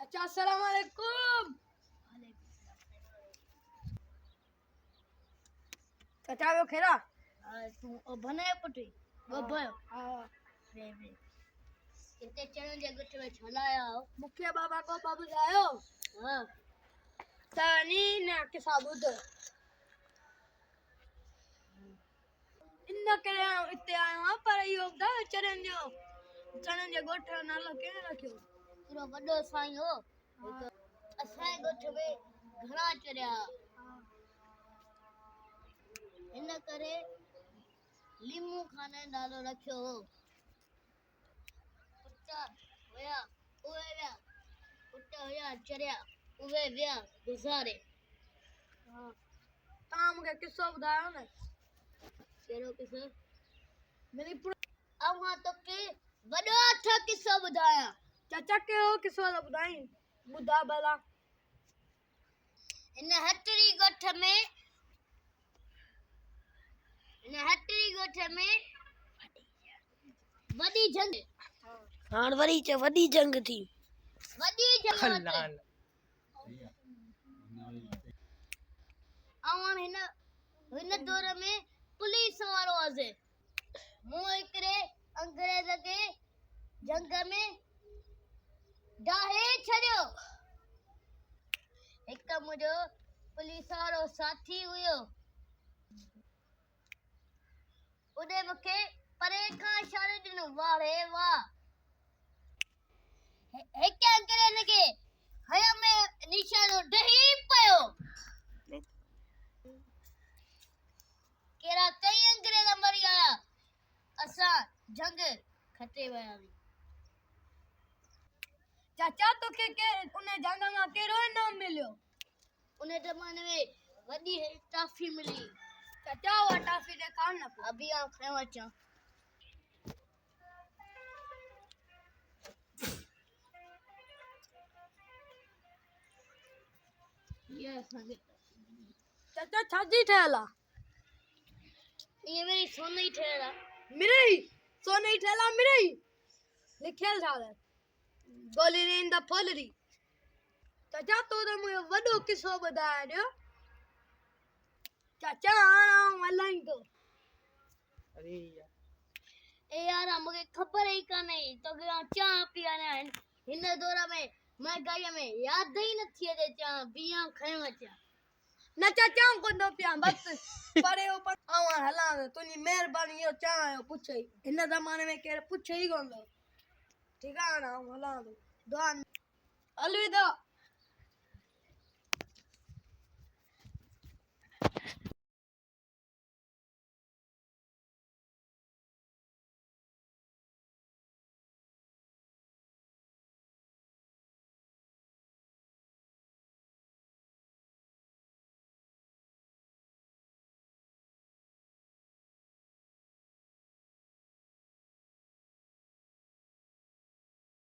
अच्छा अस्सलाम वालेकुम। चाचा वो खेरा तू बनाए पुटी बब्बा हां रे कितने चरण जगत में छलाया मुखिया बाबा को बाबू आयो हां तानी ने के साबुत इन करे इते आयो पर यो दा चरण जो गोठ नालो के रखियो पूरा बड़ो साईं हो असां गोठ में घणा चरिया इन करे लीमू खाने नालो रखियो हो पुट्टा होया उवे व्या पुट्टा होया चरिया उवे व्या गुजारे हां काम के किस्सो बतायो ने केरो किस्सो मेरी अब हां तो के बड़ो अच्छा किस्सो बताया चाचा के हो किस्सो बताई बुदा बला इन हटरी गोठ में वडी जंग हां वडी जंग थी वडी जंग आवन हिन दौर में पुलिस वारो आजे मो एकरे अंग्रेज के जंग में डाहे छड़ियो एक मुझो पुलिस वारो साथी हुयो उदे मके परे का इशारे दिनो वाह रे वाह एक अंग्रेज के हया में निशानो डही पयो केरा कई अंग्रेज मरी आया असा जंग खटे वया चाचा तो के उन्हें जंग में केरो इनाम मिलियो उन्हें जमाने में वडी ट्रॉफी मिली चाचा वो ट्रॉफी दे काम ना अभी आप खाए बच्चा ये संगे चाचा छाजी ठेला ये मेरी सोना ही ठहरा मिरई सोने ठेला मिरई लिखेल था गोली इन द फुलरी चाचा तो मुझे वडो किस्सो बताया दियो चाचा आना मलाई तो अरे ए यार मुझे खबर ही का नहीं तो कि चाह पियाना है इन दौरा में मैं गाय में याद ही न थी दे चाह बिया खाए बच्चा न चाचा को दो पिया बस परे ऊपर आवा हला तुनी मेहरबानी यो चाह पूछे इन जमाने में के पूछे ही कोन ठीक है ना हला दो अलविदा।